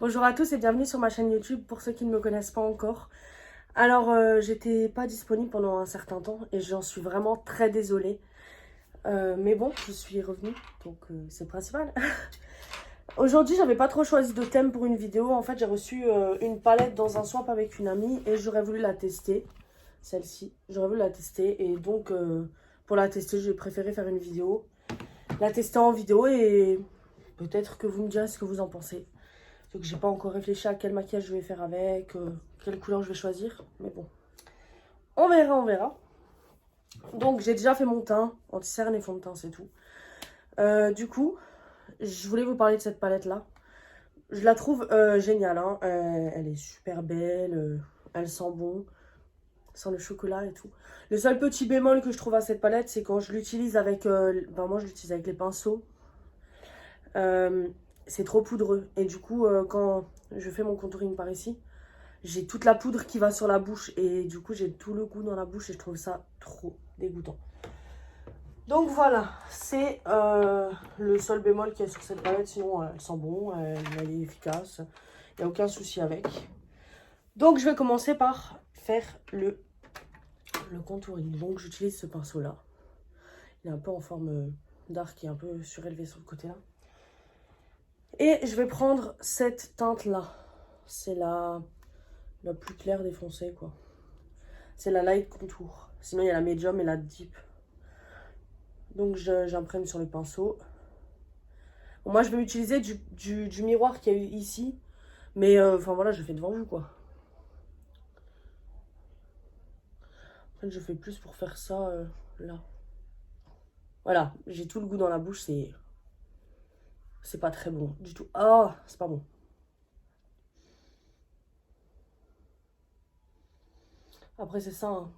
Bonjour à tous et bienvenue sur ma chaîne YouTube pour ceux qui ne me connaissent pas encore. Alors, j'étais pas disponible pendant un certain temps et j'en suis vraiment très désolée. Mais bon, je suis revenue, donc c'est le principal. Aujourd'hui, j'avais pas trop choisi de thème pour une vidéo. En fait, j'ai reçu une palette dans un swap avec une amie et j'aurais voulu la tester. Celle-ci, j'aurais voulu la tester et donc pour la tester, j'ai préféré faire une vidéo. La tester en vidéo et peut-être que vous me direz ce que vous en pensez. Donc j'ai pas encore réfléchi à quel maquillage je vais faire avec, quelle couleur je vais choisir. Mais bon, on verra, on verra. Donc j'ai déjà fait mon teint, anti-cerne et fond de teint, c'est tout. Du coup, je voulais vous parler de cette palette-là. Je la trouve géniale, hein. Elle est super belle, elle sent bon, sent le chocolat et tout. Le seul petit bémol que je trouve à cette palette, c'est quand je l'utilise avec, moi je l'utilise avec les pinceaux. C'est trop poudreux. Et du coup, quand je fais mon contouring par ici, j'ai toute la poudre qui va sur la bouche. Et du coup, j'ai tout le goût dans la bouche et je trouve ça trop dégoûtant. Donc voilà, c'est le seul bémol qu'il y a sur cette palette. Sinon, elle sent bon, elle est efficace. Il n'y a aucun souci avec. Donc, je vais commencer par faire le contouring. Donc, j'utilise ce pinceau-là. Il est un peu en forme d'arc, qui est un peu surélevé sur le côté-là. Et je vais prendre cette teinte-là. C'est la plus claire des foncés, quoi. C'est la light contour. Sinon, il y a la medium et la deep. Donc, j'imprègne sur le pinceau. Bon, moi, je vais utiliser du miroir qu'il y a eu ici. Mais, enfin, voilà, je fais devant vous, quoi. En fait, je fais plus pour faire ça, là. Voilà, j'ai tout le goût dans la bouche, c'est pas très bon du tout. Ah, c'est pas bon. Après, c'est ça, hein,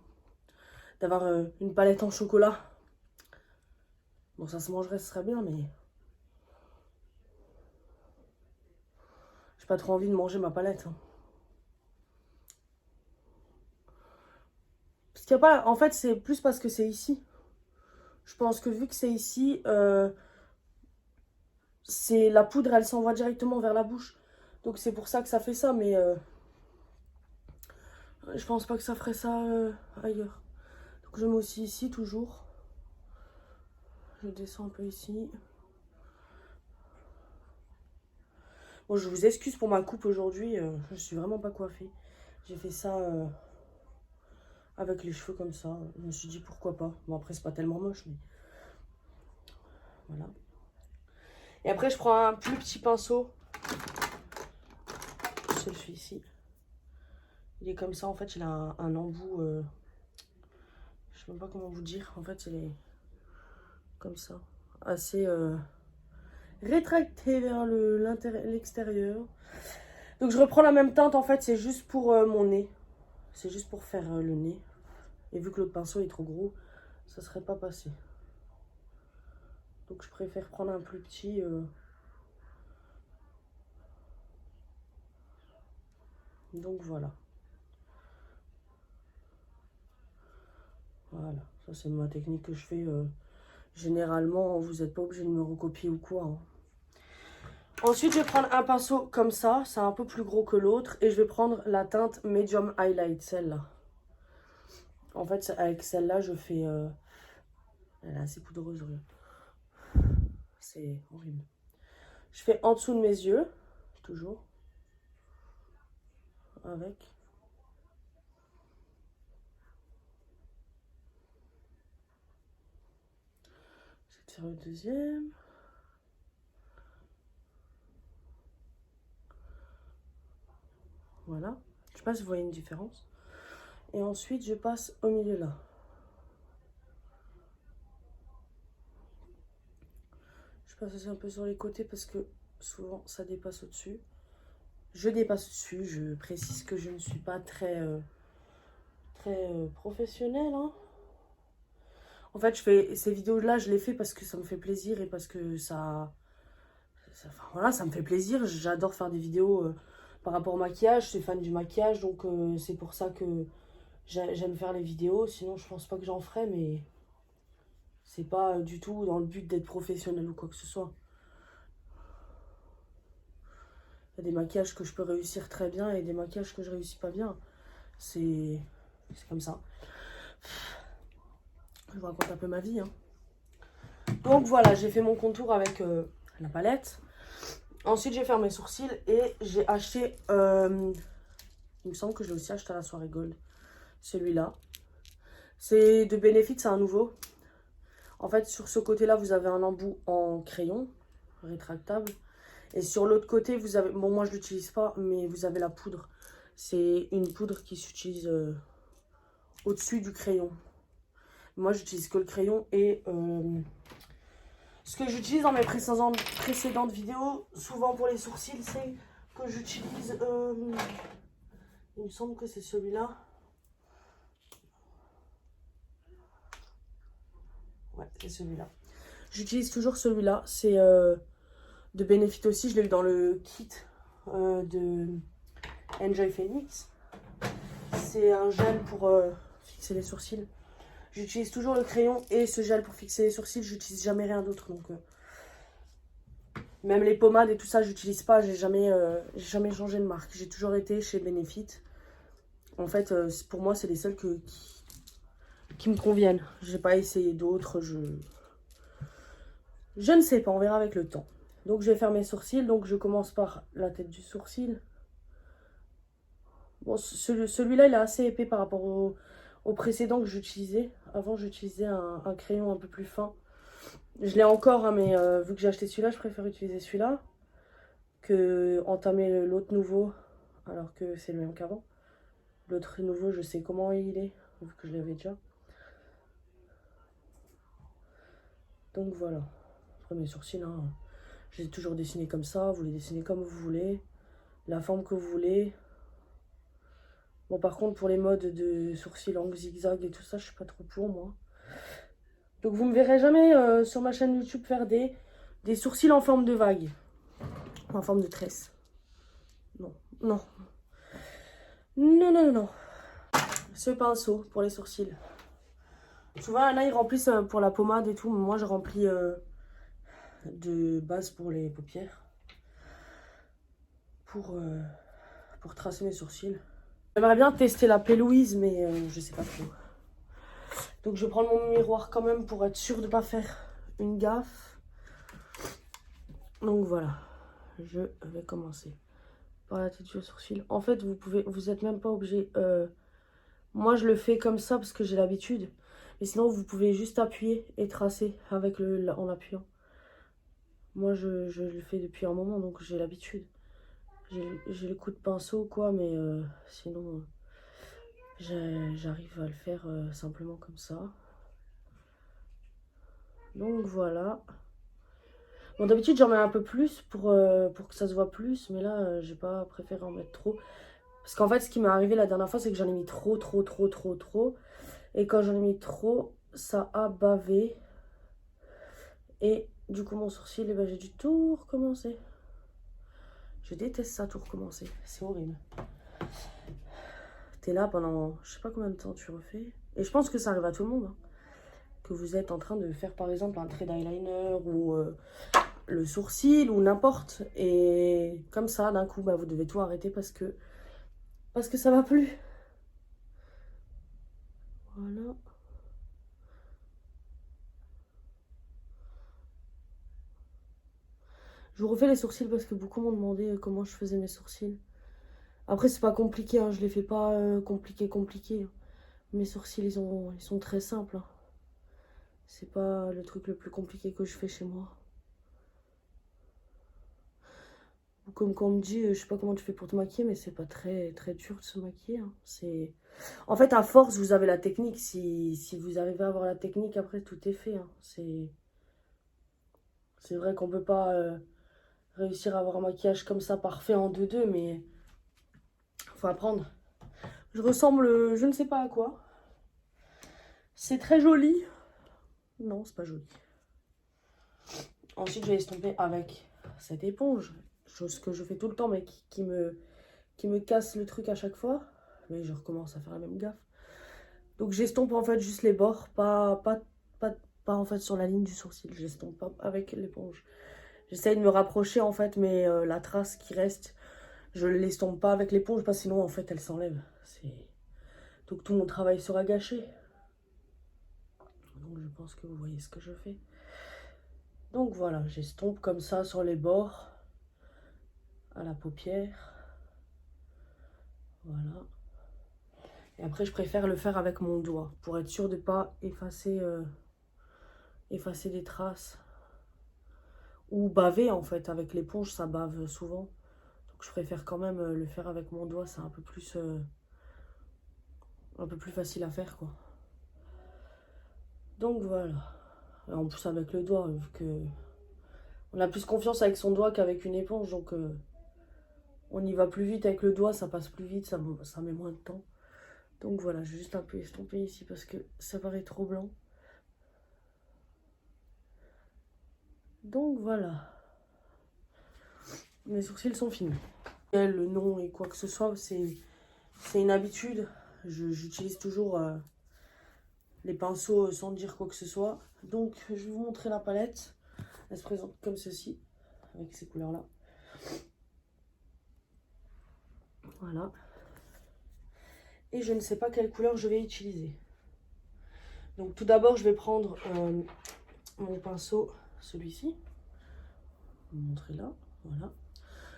d'avoir une palette en chocolat. Bon, ça se mangerait, ce serait bien, mais j'ai pas trop envie de manger ma palette, hein. Parce qu'il y a pas... En fait, c'est plus parce que c'est ici. Je pense que vu que c'est ici, c'est la poudre, elle s'envoie directement vers la bouche. Donc c'est pour ça que ça fait ça, mais je pense pas que ça ferait ça ailleurs. Donc je mets aussi ici, toujours. Je descends un peu ici. Bon, je vous excuse pour ma coupe aujourd'hui, je suis vraiment pas coiffée. J'ai fait ça avec les cheveux comme ça. Je me suis dit pourquoi pas. Bon, après, c'est pas tellement moche, mais voilà. Et après, je prends un plus petit pinceau. Celui-ci. Il est comme ça, en fait, il a un embout. Je sais même pas comment vous dire. En fait, il est comme ça. Assez rétracté vers l'extérieur. Donc, je reprends la même teinte, en fait, c'est juste pour mon nez. C'est juste pour faire le nez. Et vu que l'autre pinceau est trop gros, ça serait pas passé. Donc, je préfère prendre un plus petit. Donc, voilà. Voilà, ça c'est ma technique que je fais. Généralement, vous n'êtes pas obligé de me recopier ou quoi, hein. Ensuite, je vais prendre un pinceau comme ça. C'est un peu plus gros que l'autre. Et je vais prendre la teinte Medium Highlight, celle-là. En fait, avec celle-là, je fais... Elle est assez poudreuse, regarde. C'est horrible. Je fais en dessous de mes yeux, toujours. Avec. Je vais faire le deuxième. Voilà. Je sais pas si vous voyez une différence. Et ensuite, je passe au milieu là. Je passe aussi un peu sur les côtés parce que souvent ça dépasse au-dessus. Je dépasse dessus, je précise que je ne suis pas très professionnelle, hein. En fait, je fais ces vidéos-là, je les fais parce que ça me fait plaisir et parce que enfin, voilà, ça me fait plaisir. J'adore faire des vidéos par rapport au maquillage. Je suis fan du maquillage, donc c'est pour ça que j'aime faire les vidéos. Sinon, je pense pas que j'en ferais, mais c'est pas du tout dans le but d'être professionnel ou quoi que ce soit. y a des maquillages que je peux réussir très bien et des maquillages que je réussis pas bien. C'est comme ça. Je vous raconte un peu ma vie. Hein. Donc voilà, j'ai fait mon contour avec la palette. Ensuite, j'ai fait mes sourcils et j'ai acheté... il me semble que je l'ai aussi acheté à la soirée Gold. Celui-là. C'est de Benefit, c'est un nouveau. En fait, sur ce côté-là, vous avez un embout en crayon rétractable. Et sur l'autre côté, vous avez... Bon, moi, je ne l'utilise pas, mais vous avez la poudre. C'est une poudre qui s'utilise au-dessus du crayon. Moi, j'utilise que le crayon et... ce que j'utilise dans mes précédentes vidéos, souvent pour les sourcils, c'est que j'utilise... il me semble que c'est celui-là. Ouais, c'est celui-là. J'utilise toujours celui-là. C'est de Benefit aussi. Je l'ai eu dans le kit de Enjoy Phoenix. C'est un gel pour fixer les sourcils. J'utilise toujours le crayon et ce gel pour fixer les sourcils. J'utilise jamais rien d'autre. Donc, même les pommades et tout ça, j'utilise pas. J'ai jamais changé de marque. J'ai toujours été chez Benefit. En fait, pour moi, c'est les seuls qui me conviennent. J'ai pas essayé d'autres. Je ne sais pas. On verra avec le temps. Donc, je vais faire mes sourcils. Donc, je commence par la tête du sourcil. Bon, celui-là, il est assez épais par rapport au précédent que j'utilisais. Avant, j'utilisais un crayon un peu plus fin. Je l'ai encore, hein, mais vu que j'ai acheté celui-là, je préfère utiliser celui-là que entamer l'autre nouveau, alors que c'est le même qu'avant. L'autre nouveau, je sais comment il est, vu que je l'avais déjà. Donc voilà. Après, mes sourcils, hein, je les ai toujours dessinés comme ça. Vous les dessinez comme vous voulez. La forme que vous voulez. Bon, par contre, pour les modes de sourcils en zigzag et tout ça, je suis pas trop pour moi. Donc, vous me verrez jamais sur ma chaîne YouTube faire des sourcils en forme de vague. En forme de tresse. Non, non. Non, non, non, non. Ce pinceau pour les sourcils. Souvent, là, ils remplissent pour la pommade et tout. Mais moi, je remplis de base pour les paupières. Pour tracer mes sourcils. J'aimerais bien tester la P. Louise, mais je sais pas trop. Donc je vais prendre mon miroir quand même pour être sûre de ne pas faire une gaffe. Donc voilà, je vais commencer par la tête du sourcil. En fait, vous êtes même pas obligé. Moi, je le fais comme ça parce que j'ai l'habitude. Mais sinon, vous pouvez juste appuyer et tracer avec en appuyant. Moi, je le fais depuis un moment, donc j'ai l'habitude. J'ai le coup de pinceau, quoi, mais sinon, j'arrive à le faire simplement comme ça. Donc voilà. Bon, d'habitude, j'en mets un peu plus pour que ça se voit plus, mais là, j'ai pas préféré en mettre trop. Parce qu'en fait, ce qui m'est arrivé la dernière fois, c'est que j'en ai mis trop. Et quand j'en ai mis trop, ça a bavé. Et du coup, mon sourcil, eh ben, j'ai dû tout recommencer. Je déteste ça, tout recommencer. C'est horrible. T'es là pendant, je sais pas combien de temps tu refais. Et je pense que ça arrive à tout le monde. Hein. Que vous êtes en train de faire, par exemple, un trait d'eyeliner ou le sourcil ou n'importe. Et comme ça, d'un coup, bah, vous devez tout arrêter parce que ça va plus. Voilà. Je vous refais les sourcils parce que beaucoup m'ont demandé comment je faisais mes sourcils. Après, c'est pas compliqué, hein, je les fais pas compliqué. Mes sourcils, ils sont très simples. Hein. C'est pas le truc le plus compliqué que je fais chez moi. Ou comme quand on me dit, je sais pas comment tu fais pour te maquiller, mais c'est pas très dur de se maquiller. Hein. En fait, à force, vous avez la technique. Si vous arrivez à avoir la technique, après, tout est fait. Hein. C'est vrai qu'on peut pas réussir à avoir un maquillage comme ça parfait en 2-2, mais faut apprendre. Je ressemble, je ne sais pas à quoi. C'est très joli. Non, c'est pas joli. Ensuite, je vais estomper avec cette éponge. Chose que je fais tout le temps, mais qui me casse le truc à chaque fois. Mais je recommence à faire la même gaffe. Donc, j'estompe en fait juste les bords, pas en fait sur la ligne du sourcil. J'estompe pas avec l'éponge. J'essaye de me rapprocher en fait, mais la trace qui reste, Je ne l'estompe pas avec l'éponge parce que sinon en fait elle s'enlève. Donc tout mon travail sera gâché. Donc je pense que vous voyez ce que je fais. Donc voilà, j'estompe comme ça sur les bords, à la paupière. Voilà. Et après je préfère le faire avec mon doigt pour être sûr de ne pas effacer des traces. Ou baver en fait, avec l'éponge ça bave souvent. Donc je préfère quand même le faire avec mon doigt, c'est un peu plus facile à faire quoi. Donc voilà. Et en plus avec le doigt, vu que on a plus confiance avec son doigt qu'avec une éponge, donc on y va plus vite avec le doigt, ça passe plus vite, ça met moins de temps. Donc voilà, je vais juste un peu estomper ici parce que ça paraît trop blanc. Donc voilà. Mes sourcils sont finis. Le nom et quoi que ce soit, c'est une habitude. J'utilise toujours les pinceaux sans dire quoi que ce soit. Donc je vais vous montrer la palette. Elle se présente comme ceci, avec ces couleurs-là. Voilà. Et je ne sais pas quelle couleur je vais utiliser. Donc tout d'abord, je vais prendre mon pinceau, celui-ci. Je vais vous montrer là, voilà.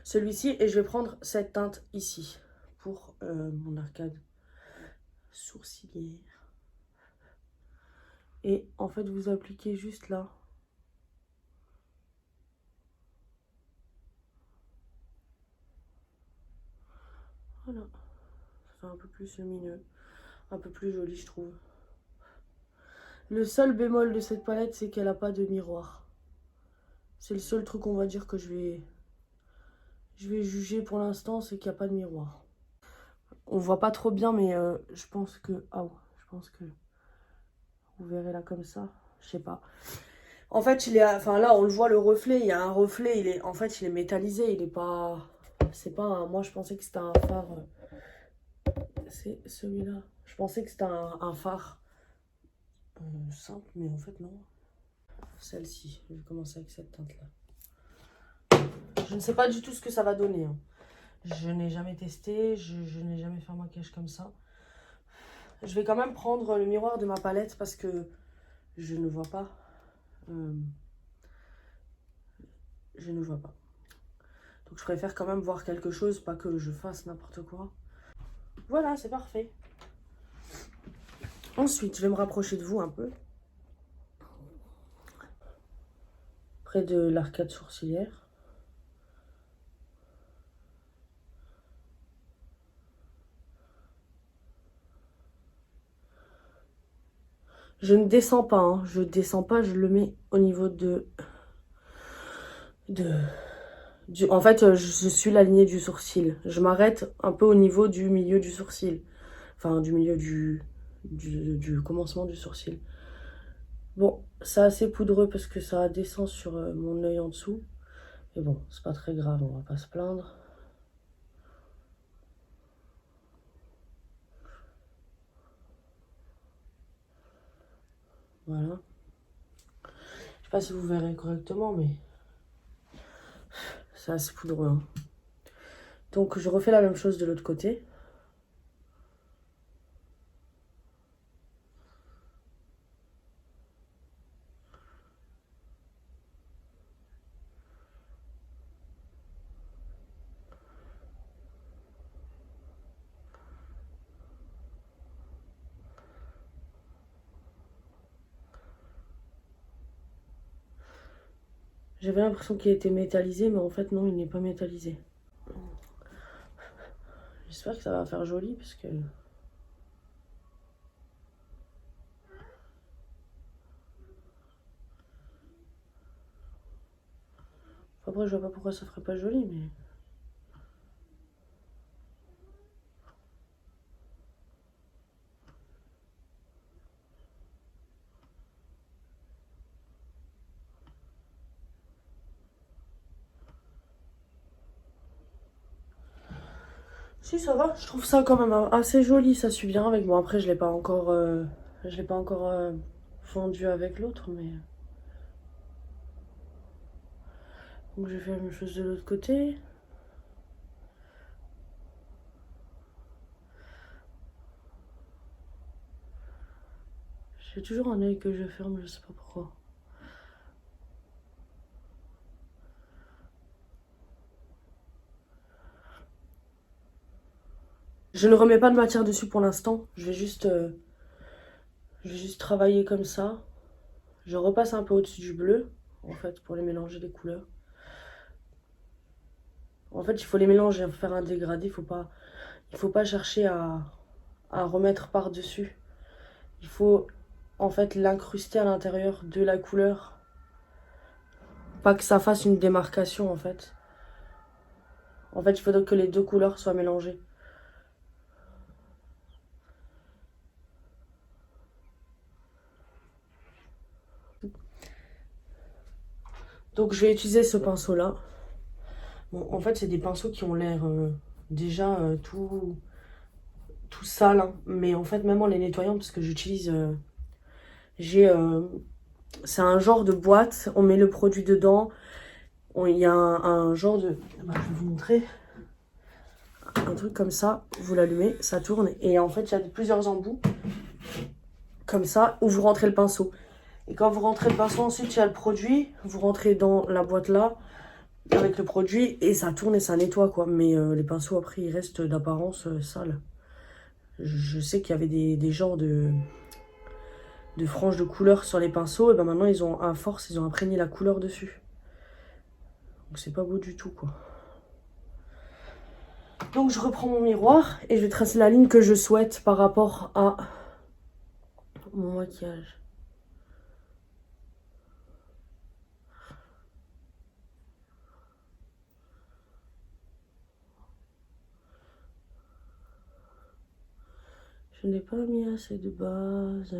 Celui-ci, et je vais prendre cette teinte ici, pour mon arcade sourcilière. Et en fait, vous appliquez juste là. Voilà. Ça fait un peu plus lumineux, un peu plus joli, je trouve. Le seul bémol de cette palette, c'est qu'elle n'a pas de miroir. C'est le seul truc, on va dire, que je vais juger pour l'instant, c'est qu'il n'y a pas de miroir. On voit pas trop bien, mais je pense que... Ah, je pense que... Vous verrez là comme ça. Je sais pas. En fait, enfin là, on le voit, le reflet. Il y a un reflet. En fait, il est métallisé. Il est pas... C'est pas un... Moi, je pensais que c'était un phare... C'est celui-là. Je pensais que c'était un phare simple, mais en fait, non. Celle-ci. Je vais commencer avec cette teinte-là. Je ne sais pas du tout ce que ça va donner. Hein. Je n'ai jamais testé. Je n'ai jamais fait un maquillage comme ça. Je vais quand même prendre le miroir de ma palette parce que je ne vois pas. Je ne vois pas. Donc je préfère quand même voir quelque chose, pas que je fasse n'importe quoi. Voilà, c'est parfait. Ensuite, je vais me rapprocher de vous un peu. Près de l'arcade sourcilière. Je ne descends pas, hein. Je descends pas, je le mets au niveau en fait, je suis la lignée du sourcil. Je m'arrête un peu au niveau du milieu du sourcil. Enfin, du milieu du commencement du sourcil. Bon, c'est assez poudreux parce que ça descend sur mon œil en dessous. Mais bon, c'est pas très grave, on va pas se plaindre. Voilà. Je sais pas si vous verrez correctement, mais c'est assez poudreux. Hein. Donc je refais la même chose de l'autre côté. J'avais l'impression qu'il était métallisé, mais en fait non, il n'est pas métallisé. J'espère que ça va faire joli, parce que... Après, je vois pas pourquoi ça ferait pas joli, mais... Si, ça va, je trouve ça quand même assez joli, ça suit bien avec... Bon, après, je l'ai pas encore fondu avec l'autre, mais... Donc, je vais faire la même chose de l'autre côté. J'ai toujours un œil que je ferme, je sais pas pourquoi. Je ne remets pas de matière dessus pour l'instant. Je vais juste travailler comme ça. Je repasse un peu au-dessus du bleu, en fait, pour les mélanger les couleurs. En fait, il faut les mélanger, faire un dégradé. Il faut pas chercher à remettre par-dessus. Il faut, en fait, l'incruster à l'intérieur de la couleur. Pas que ça fasse une démarcation, en fait. En fait, il faudrait que les deux couleurs soient mélangées. Donc, je vais utiliser ce pinceau-là. Bon, en fait, c'est des pinceaux qui ont l'air déjà tout sale, hein. Mais en fait, même en les nettoyant, parce que j'utilise... c'est un genre de boîte, on met le produit dedans. Il y a un genre de... Bah, je vais vous montrer. Un truc comme ça, vous l'allumez, ça tourne. Et en fait, il y a plusieurs embouts, comme ça, où vous rentrez le pinceau. Et quand vous rentrez le pinceau, ensuite, il y a le produit. Vous rentrez dans la boîte là, avec le produit, et ça tourne et ça nettoie, quoi. Mais les pinceaux, après, ils restent d'apparence sales. Je sais qu'il y avait des genres de franges de couleur sur les pinceaux. Et ben maintenant, ils ont, à force, ils ont imprégné la couleur dessus. Donc, c'est pas beau du tout, quoi. Donc, je reprends mon miroir et je vais tracer la ligne que je souhaite par rapport à mon maquillage. Je n'ai pas mis assez de base.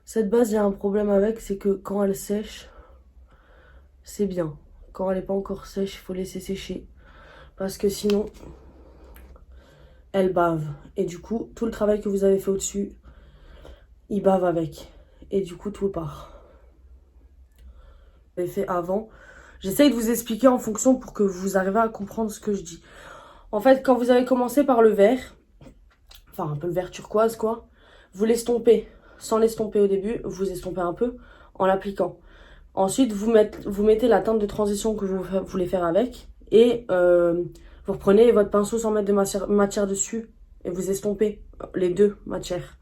Cette base, il y a un problème avec, c'est que quand elle sèche, c'est bien. Quand elle n'est pas encore sèche, il faut laisser sécher. Parce que sinon, elle bave. Et du coup, tout le travail que vous avez fait au-dessus, il bave avec. Et du coup, tout part. J'avais fait avant. J'essaye de vous expliquer en fonction pour que vous arriviez à comprendre ce que je dis. En fait, quand vous avez commencé par le vert, enfin un peu le vert turquoise quoi, vous l'estompez. Sans l'estomper au début, vous estompez un peu en l'appliquant. Ensuite, vous mettez la teinte de transition que vous voulez faire avec. Et vous reprenez votre pinceau sans mettre de matière dessus. Et vous estompez les deux matières.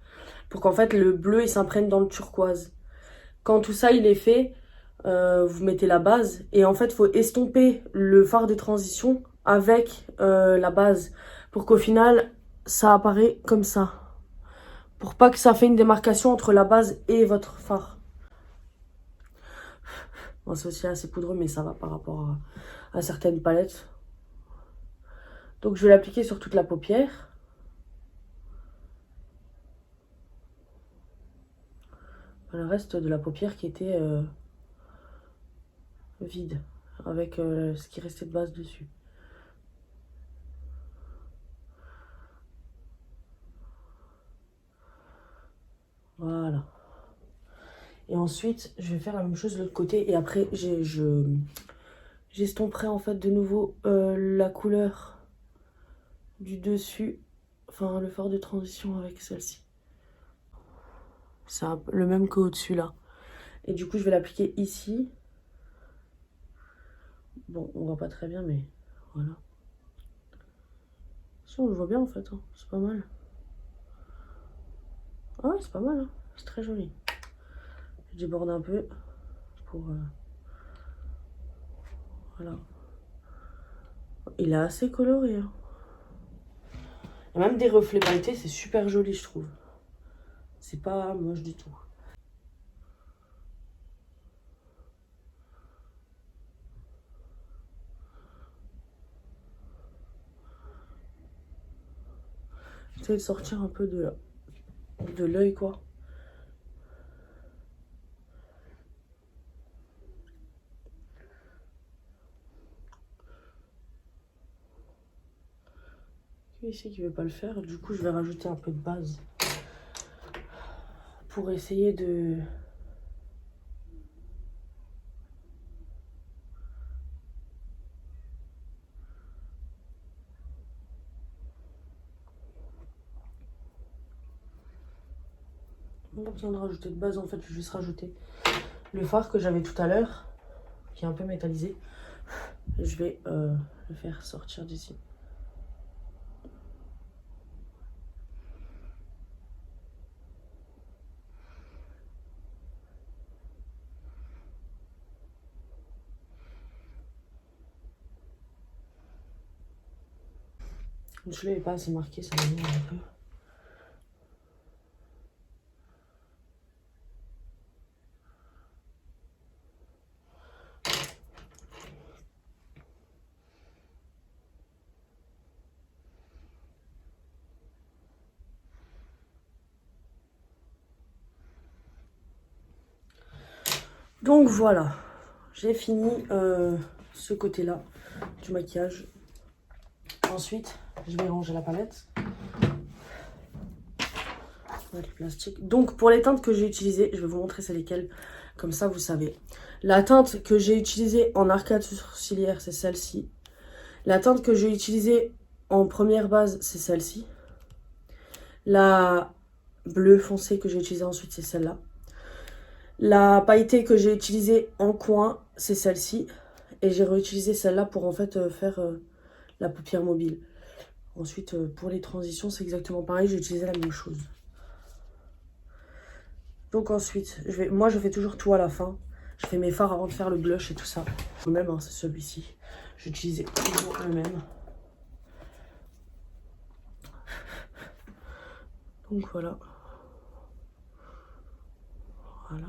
Pour qu'en fait, le bleu, il s'imprègne dans le turquoise. Quand tout ça, il est fait, vous mettez la base. Et en fait, il faut estomper le fard de transition avec la base. Pour qu'au final, ça apparaît comme ça. Pour pas que ça fait une démarcation entre la base et votre fard. Bon, c'est aussi assez poudreux, mais ça va par rapport à certaines palettes. Donc, je vais l'appliquer sur toute la paupière. Le reste de la paupière qui était vide, avec ce qui restait de base dessus. Voilà. Et ensuite, je vais faire la même chose de l'autre côté. Et après, j'estomperai en fait de nouveau la couleur du dessus. Enfin, le fard de transition avec celle-ci. C'est le même qu'au-dessus là. Et du coup, je vais l'appliquer ici. Bon, on voit pas très bien, mais voilà. Si, on le voit bien en fait, hein. C'est pas mal. Ah ouais, c'est pas mal, hein. C'est très joli. Je déborde un peu pour... voilà. Il est assez coloré, hein. Il y a même des reflets pailletés, c'est super joli, je trouve. C'est pas moche du tout. J'essaie de sortir un peu de l'œil, quoi. Ici qui veut pas le faire, du coup je vais rajouter un peu de base. pour essayer de... On n'a pas besoin de rajouter de base, en fait, je vais juste rajouter le fard que j'avais tout à l'heure, qui est un peu métallisé. Je vais le faire sortir d'ici. Je ne l'ai pas assez marqué, ça m'énerve un peu. Donc voilà, j'ai fini ce côté-là du maquillage. Ensuite, je vais ranger la palette. Avec le plastique. Donc pour les teintes que j'ai utilisées, je vais vous montrer c'est lesquelles. Comme ça, vous savez. La teinte que j'ai utilisée en arcade sourcilière, c'est celle-ci. La teinte que j'ai utilisée en première base, c'est celle-ci. La bleue foncée que j'ai utilisée ensuite, c'est celle-là. La pailletée que j'ai utilisée en coin, c'est celle-ci. Et j'ai réutilisé celle-là pour en fait faire la paupière mobile. Ensuite, pour les transitions, c'est exactement pareil. J'ai utilisé la même chose. Donc ensuite, moi je fais toujours tout à la fin. Je fais mes fards avant de faire le blush et tout ça. Le même, hein, c'est celui-ci. J'utilisais toujours le même. Donc voilà. Voilà.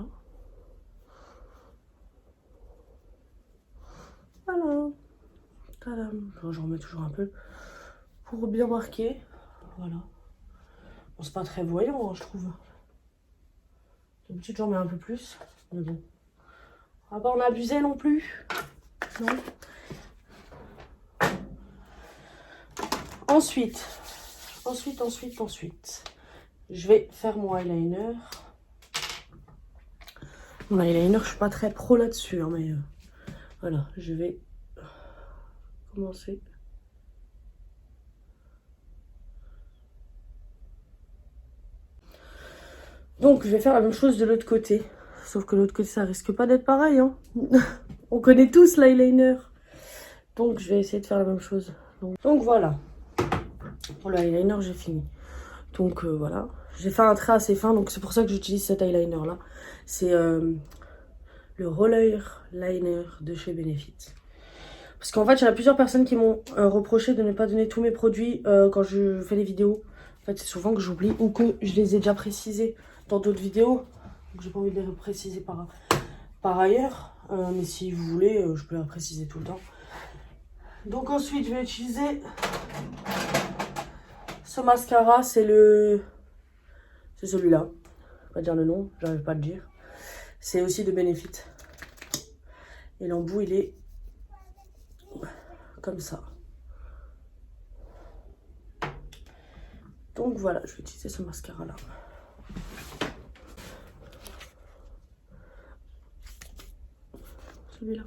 Voilà. Tadam. J'en remets toujours un peu pour bien marquer. Voilà. Bon, c'est pas très voyant, hein, je trouve. D'habitude, j'en mets un peu plus. Mais bon. On va pas en abuser non plus. Non. Ensuite, je vais faire mon eyeliner. Mon eyeliner, je suis pas très pro là-dessus, hein, mais voilà, je vais commencer. Donc, je vais faire la même chose de l'autre côté. Sauf que l'autre côté, ça risque pas d'être pareil, hein. On connaît tous l'eyeliner. Donc, je vais essayer de faire la même chose. Donc voilà. Pour l'eyeliner, j'ai fini. Donc, voilà. J'ai fait un trait assez fin, donc c'est pour ça que j'utilise cet eyeliner-là. C'est le Roller Liner de chez Benefit. Parce qu'en fait, il y a plusieurs personnes qui m'ont reproché de ne pas donner tous mes produits quand je fais les vidéos. En fait, c'est souvent que j'oublie ou que je les ai déjà précisés dans d'autres vidéos. Donc, j'ai pas envie de les préciser par ailleurs. Mais si vous voulez, je peux les préciser tout le temps. Donc ensuite, je vais utiliser ce mascara. C'est celui-là. Je vais pas dire le nom, j'arrive pas à le dire. C'est aussi de Benefit. Et l'embout, il est comme ça. Donc voilà, je vais utiliser ce mascara là. Celui-là.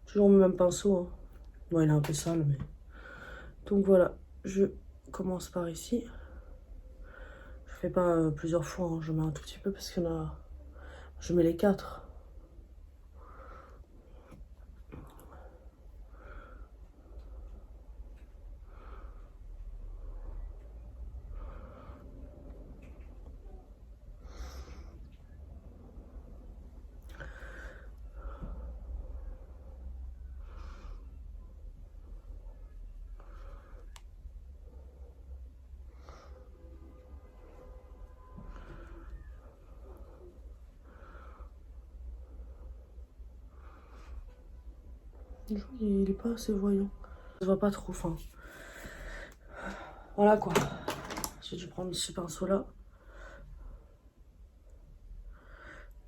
Toujours le même pinceau. Hein. Bon, il est un peu sale, mais... Donc voilà, je commence par ici. Je fais pas plusieurs fois, hein. Je mets un tout petit peu parce qu'il y en a... Je mets les 4. Il est pas assez voyant. Ça se voit pas trop fin. Voilà quoi. Je vais prendre ce pinceau là.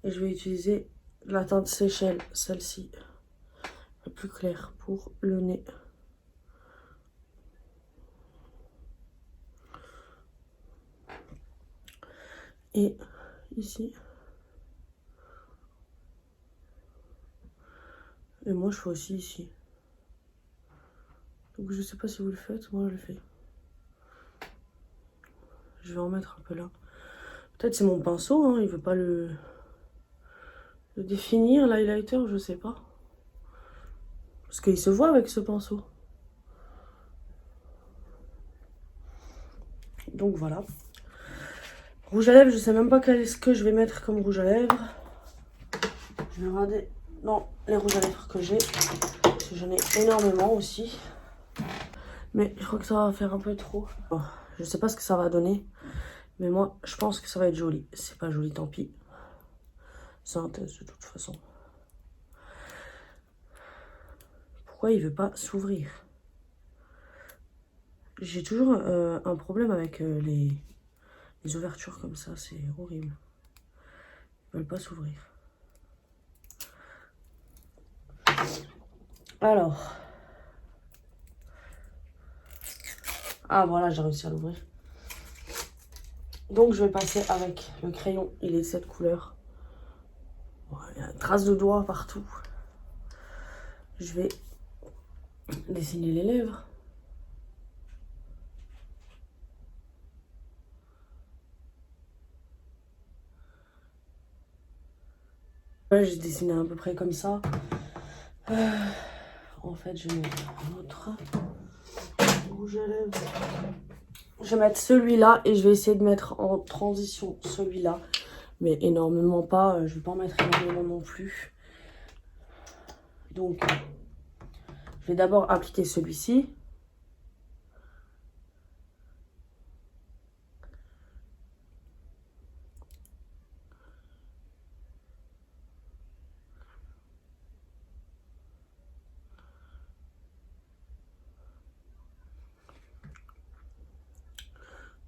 Et je vais utiliser la teinte Seychelles, celle-ci. La plus claire pour le nez. et ici. Et moi je fais aussi ici. Donc je sais pas si vous le faites, moi je le fais. Je vais en mettre un peu là. Peut-être c'est mon pinceau, hein, il veut pas le définir, l'highlighter, je sais pas. Parce qu'il se voit avec ce pinceau. Donc voilà. Rouge à lèvres, je sais même pas quel est-ce que je vais mettre comme rouge à lèvres. Je vais regarder dans les rouges à lèvres que j'ai. Parce que j'en ai énormément aussi. Mais je crois que ça va faire un peu trop. Bon, je sais pas ce que ça va donner. Mais moi, je pense que ça va être joli. C'est pas joli, tant pis. C'est un test de toute façon. Pourquoi il veut pas s'ouvrir? J'ai toujours un problème avec les ouvertures comme ça. C'est horrible. Ils veulent pas s'ouvrir. Alors. Ah voilà, j'ai réussi à l'ouvrir. Donc je vais passer avec le crayon. Il est de cette couleur. Il y a une trace de doigt partout. Je vais dessiner les lèvres. Voilà, j'ai dessiné à peu près comme ça. En fait, je vais mettre un autre rouge à lèvres. Je vais mettre celui-là et je vais essayer de mettre en transition celui-là. Mais énormément pas. Je vais pas en mettre énormément non plus. Donc, je vais d'abord appliquer celui-ci.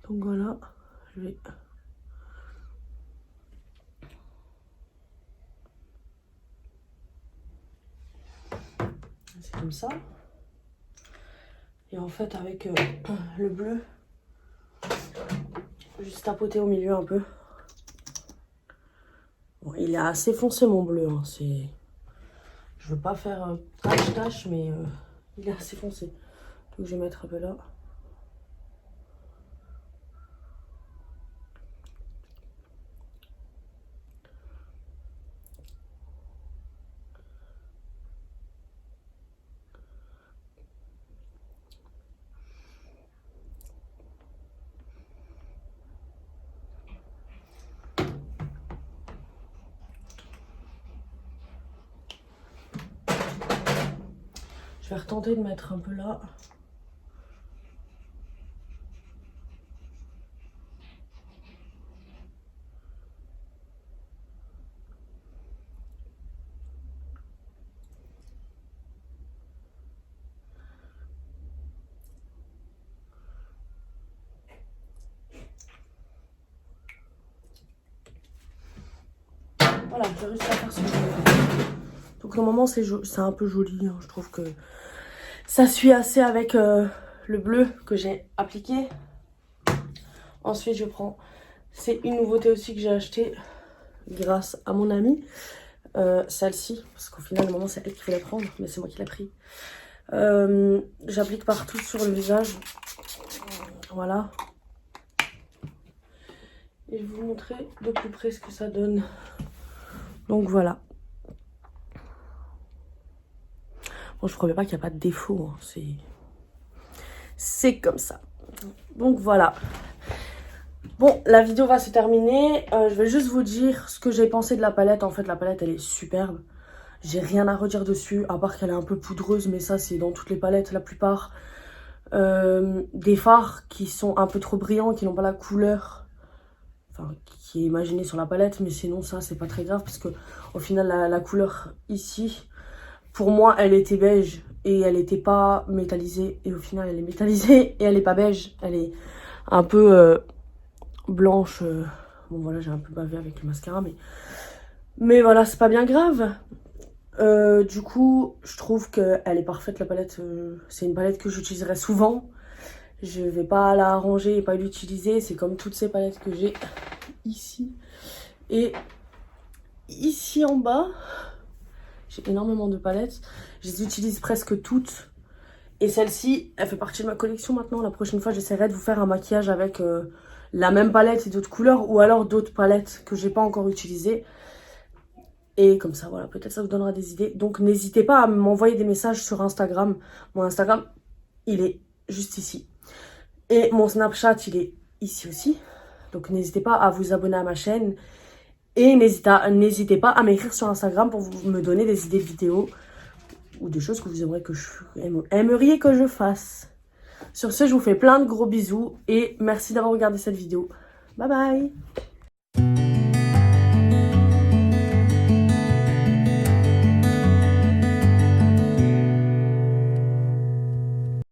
Donc voilà, je vais... C'est comme ça. Et en fait, avec le bleu, juste tapoter au milieu un peu. Bon, il est assez foncé mon bleu, hein. C'est... Je veux pas faire tache-tache, mais il est assez foncé. Donc je vais mettre un peu là. Je vais retenter de mettre un peu là. Voilà, j'ai réussi à faire ce que je voulais. Donc normalement c'est un peu joli, hein. Je trouve que ça suit assez avec le bleu que j'ai appliqué. Ensuite je prends, c'est une nouveauté aussi que j'ai acheté grâce à mon amie. Celle-ci, parce qu'au final, normalement, c'est elle qui fait la prendre, mais c'est moi qui l'ai pris. J'applique partout sur le visage. Voilà. Et je vais vous montrer de plus près ce que ça donne. Donc voilà. Bon, je ne promets pas qu'il n'y a pas de défaut. Hein. C'est comme ça. Donc voilà. Bon, la vidéo va se terminer. Je vais juste vous dire ce que j'ai pensé de la palette. En fait, la palette, elle est superbe. J'ai rien à redire dessus, à part qu'elle est un peu poudreuse, mais ça, c'est dans toutes les palettes, la plupart. Des fards qui sont un peu trop brillants, qui n'ont pas la couleur qui est imaginée sur la palette. Mais sinon, ça, c'est pas très grave, parce que au final, la couleur ici, pour moi, elle était beige. Et elle n'était pas métallisée. Et au final, elle est métallisée et elle n'est pas beige. Elle est un peu... blanche. Bon voilà, j'ai un peu bavé avec le mascara, mais voilà, c'est pas bien grave. Du coup, je trouve qu'elle est parfaite, la palette. C'est une palette que j'utiliserai souvent. Je vais pas la ranger et pas l'utiliser. C'est comme toutes ces palettes que j'ai ici. Et ici en bas, j'ai énormément de palettes. Je les utilise presque toutes. Et celle-ci, elle fait partie de ma collection maintenant. La prochaine fois, j'essaierai de vous faire un maquillage avec la même palette et d'autres couleurs. Ou alors d'autres palettes que j'ai pas encore utilisées. Et comme ça, voilà, peut-être ça vous donnera des idées. Donc n'hésitez pas à m'envoyer des messages sur Instagram. Mon Instagram, il est juste ici. Et mon Snapchat, il est ici aussi. Donc n'hésitez pas à vous abonner à ma chaîne. Et n'hésitez pas à m'écrire sur Instagram pour me donner des idées de vidéos. Ou des choses que vous aimeriez que je fasse. Sur ce, je vous fais plein de gros bisous. Et merci d'avoir regardé cette vidéo. Bye bye!